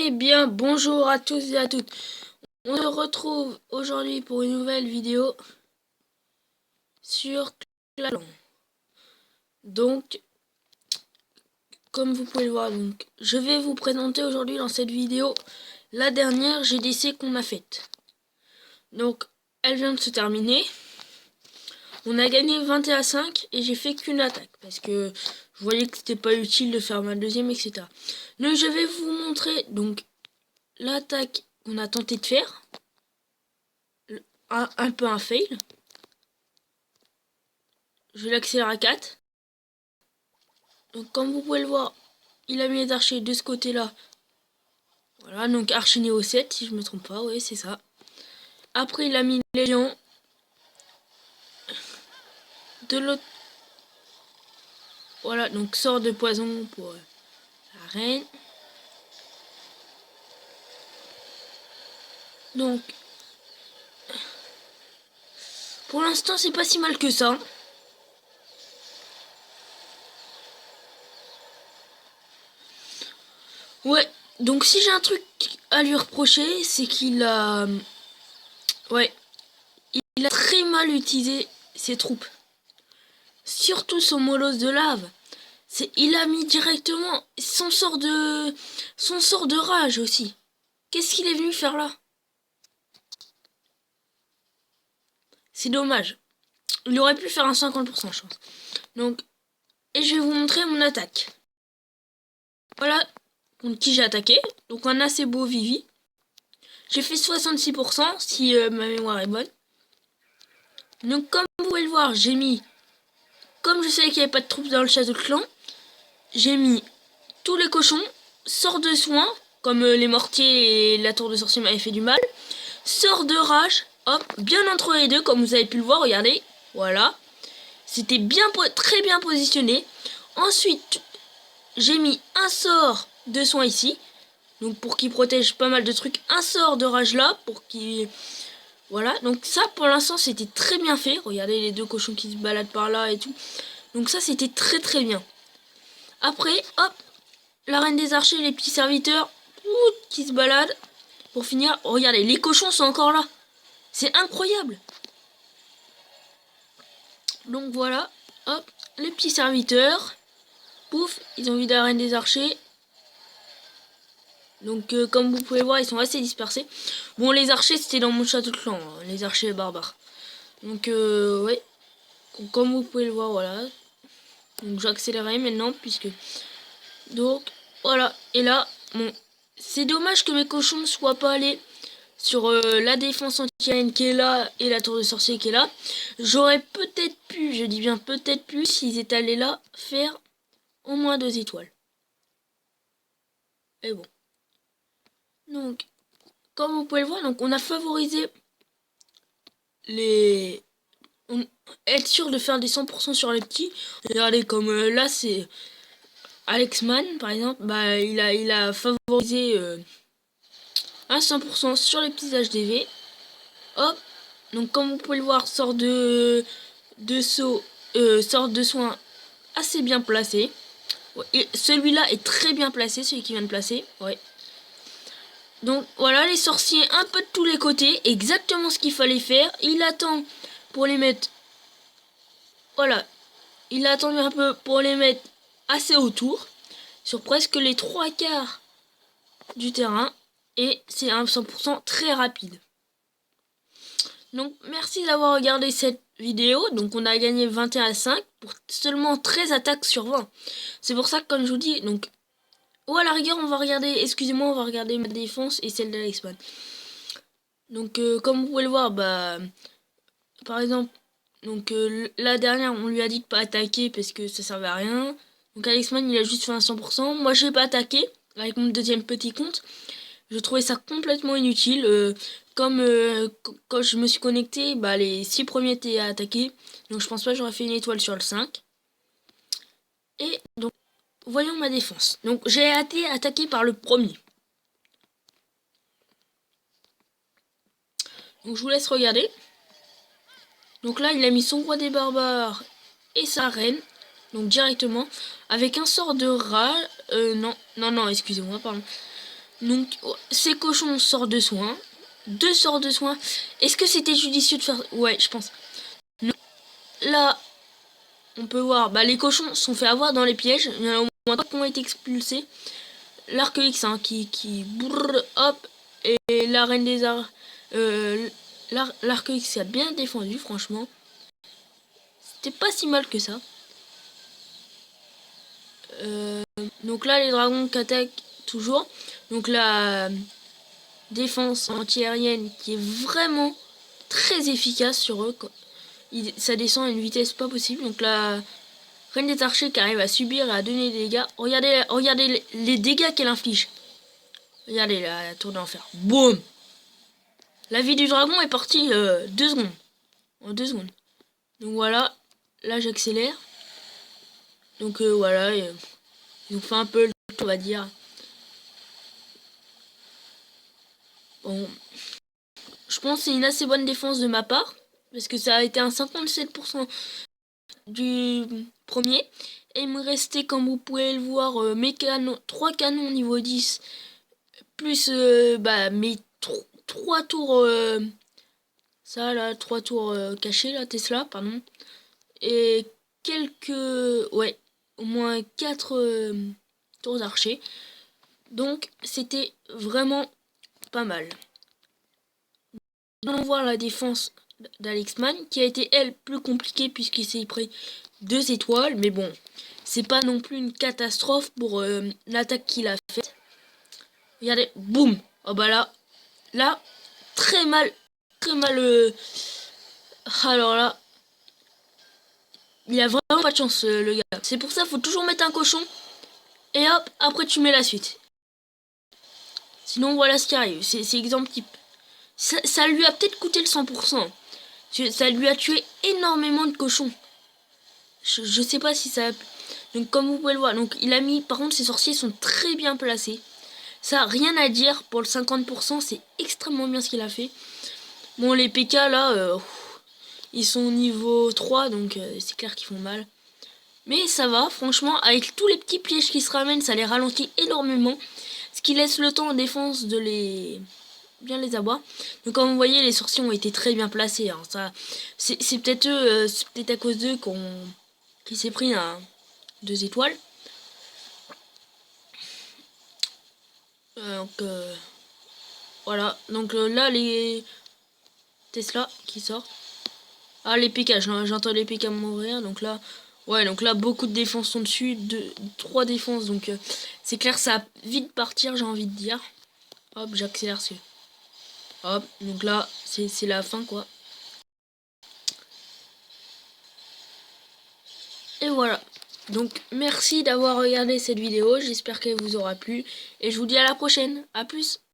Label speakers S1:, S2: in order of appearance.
S1: Eh bien, bonjour à tous et à toutes. On se retrouve aujourd'hui pour une nouvelle vidéo sur Clan. Donc, comme vous pouvez le voir, je vais vous présenter aujourd'hui dans cette vidéo la dernière GDC qu'on a faite. Donc, elle vient de se terminer. On a gagné 21 à 5 et j'ai fait qu'une attaque parce que je voyais que c'était pas utile de faire ma deuxième, etc. Donc, je vais vous montrer donc l'attaque qu'on a tenté de faire. Un peu un fail. Je vais l'accélérer à 4. Donc comme vous pouvez le voir, il a mis les archers de ce côté-là. Voilà, donc archer niveau 7 si je me trompe pas, oui c'est ça. Après il a mis les lions de l'autre. Voilà, donc sort de poison pour la reine. Donc pour l'instant c'est pas si mal que ça. Ouais, donc si j'ai un truc à lui reprocher, c'est qu'il a... Ouais, il a très mal utilisé ses troupes. Surtout son molosse de lave. Il a mis directement son sort de rage aussi. Qu'est-ce qu'il est venu faire là? C'est dommage. Il aurait pu faire un 50% je pense. Donc, et je vais vous montrer mon attaque. Voilà contre qui j'ai attaqué. Donc un assez beau Vivi. J'ai fait 66% si ma mémoire est bonne. Donc comme vous pouvez le voir, j'ai mis... Comme je savais qu'il n'y avait pas de troupes dans le château de clan, j'ai mis tous les cochons, sort de soin, comme les mortiers et la tour de sorcier m'avaient fait du mal. Sort de rage, hop, bien entre les deux, comme vous avez pu le voir, regardez, voilà. C'était très bien positionné. Ensuite, j'ai mis un sort de soin ici, donc pour qu'il protège pas mal de trucs. Un sort de rage là, pour qu'il... Voilà, donc ça pour l'instant c'était très bien fait. Regardez les deux cochons qui se baladent par là et tout. Donc ça c'était très bien. Après, hop, la reine des archers, les petits serviteurs qui se baladent. Pour finir, regardez, les cochons sont encore là. C'est incroyable. Donc voilà, hop, les petits serviteurs. Pouf, ils ont vu la reine des archers. Donc comme vous pouvez voir, ils sont assez dispersés. Bon, les archers, c'était dans mon château de clan, hein, les archers barbares. Donc ouais, comme vous pouvez le voir, voilà. Donc j'accélérerai maintenant, puisque... Donc voilà, et là, bon, c'est dommage que mes cochons ne soient pas allés sur la défense anti-aérienne qui est là et la tour de sorcier qui est là. J'aurais peut-être pu, je dis bien peut-être pu, s'ils étaient allés là, faire au moins 2 étoiles. Et bon. Donc, comme vous pouvez le voir, donc on a favorisé les... être sûr de faire des 100% sur les petits. Regardez, comme là, c'est Alexman, par exemple, bah, il a favorisé à 100% sur les petits HDV. Hop. Donc, comme vous pouvez le voir, sort de saut, sort de soin assez bien placé. Ouais, celui-là est très bien placé, celui qui vient de placer. Ouais. Donc voilà, les sorciers un peu de tous les côtés, exactement ce qu'il fallait faire. Il attend pour les mettre... Voilà, il a attendu un peu pour les mettre assez autour, sur presque les 3/4 du terrain. Et c'est un 100% très rapide. Donc merci d'avoir regardé cette vidéo. Donc on a gagné 21 à 5 pour seulement 13 attaques sur 20. C'est pour ça que comme je vous dis, donc... Ou à la rigueur on va regarder, excusez-moi, on va regarder ma défense et celle d'Alexman. Donc comme vous pouvez le voir, bah... Par exemple, donc la dernière on lui a dit de pas attaquer parce que ça servait à rien. Donc Alexman il a juste fait un 100%. Moi j'ai pas attaqué avec mon deuxième petit compte. Je trouvais ça complètement inutile. Comme quand je me suis connecté, bah, les 6 premiers étaient à attaquer. Donc je pense pas que j'aurais fait une étoile sur le 5. Et donc, voyons ma défense. Donc j'ai été attaqué par le premier. Donc je vous laisse regarder. Donc là, il a mis son roi des barbares et sa reine. Donc directement. Avec un sort de rat. Non, excusez-moi, pardon. Donc, ces cochons sortent de soins. 2 sorts de soins. Est-ce que c'était judicieux de faire... Ouais, je pense. Donc, là, on peut voir, bah, les cochons sont fait avoir dans les pièges. Il y en a au moins 3 qui ont été expulsés. L'arc X hein, qui brrr, hop, et la reine des arts. L'arc X a bien défendu, franchement. C'était pas si mal que ça. Donc là, les dragons qui attaquent toujours. Donc la défense anti-aérienne qui est vraiment très efficace sur eux. Ça descend à une vitesse pas possible. Donc la reine des archers qui arrive à subir et à donner des dégâts. Regardez les dégâts qu'elle inflige. Regardez la tour d'enfer. Boum. La vie du dragon est partie 2 secondes. En 2 secondes. Donc voilà. Là j'accélère. Donc voilà. Ils ont fait un peu le tour, on va dire. Bon. Je pense que c'est une assez bonne défense de ma part. Parce que ça a été un 57% du premier. Et il me restait, comme vous pouvez le voir, mes canons, 3 canons niveau 10. Plus mes 3 tours... ça là, 3 tours cachés, là, Tesla, pardon. Et quelques... Ouais, au moins 4 tours archers. Donc, c'était vraiment pas mal. Allons voir la défense d'Alexman, qui a été, elle, plus compliquée puisqu'il s'est pris 2 étoiles. Mais bon, c'est pas non plus une catastrophe pour l'attaque qu'il a faite. Regardez, boum. Oh bah là, très mal. Alors là, il a vraiment pas de chance, le gars. C'est pour ça qu'il faut toujours mettre un cochon. Et hop, après tu mets la suite. Sinon, voilà ce qui arrive. C'est exemple type. Ça lui a peut-être coûté le 100%. Ça lui a tué énormément de cochons. Je sais pas si ça... Donc comme vous pouvez le voir, donc il a mis... Par contre, ses sorciers sont très bien placés. Ça, rien à dire. Pour le 50%, c'est extrêmement bien ce qu'il a fait. Bon, les PK, là... ils sont niveau 3, donc c'est clair qu'ils font mal. Mais ça va, franchement, avec tous les petits pièges qui se ramènent, ça les ralentit énormément. Ce qui laisse le temps en défense de bien les avoir. Donc comme vous voyez, les sorciers ont été très bien placés. Hein. C'est peut-être eux, c'est peut-être à cause d'eux qui s'est pris 2 étoiles. Voilà, donc là les Tesla qui sortent. Ah les PK, j'entends les PK mourir, donc là... Ouais, donc là, beaucoup de défenses sont dessus, 3 défenses, donc c'est clair, ça va vite partir, j'ai envie de dire. Hop, j'accélère, hop, donc là, c'est la fin, quoi. Et voilà. Donc, merci d'avoir regardé cette vidéo, j'espère qu'elle vous aura plu, et je vous dis à la prochaine, à plus.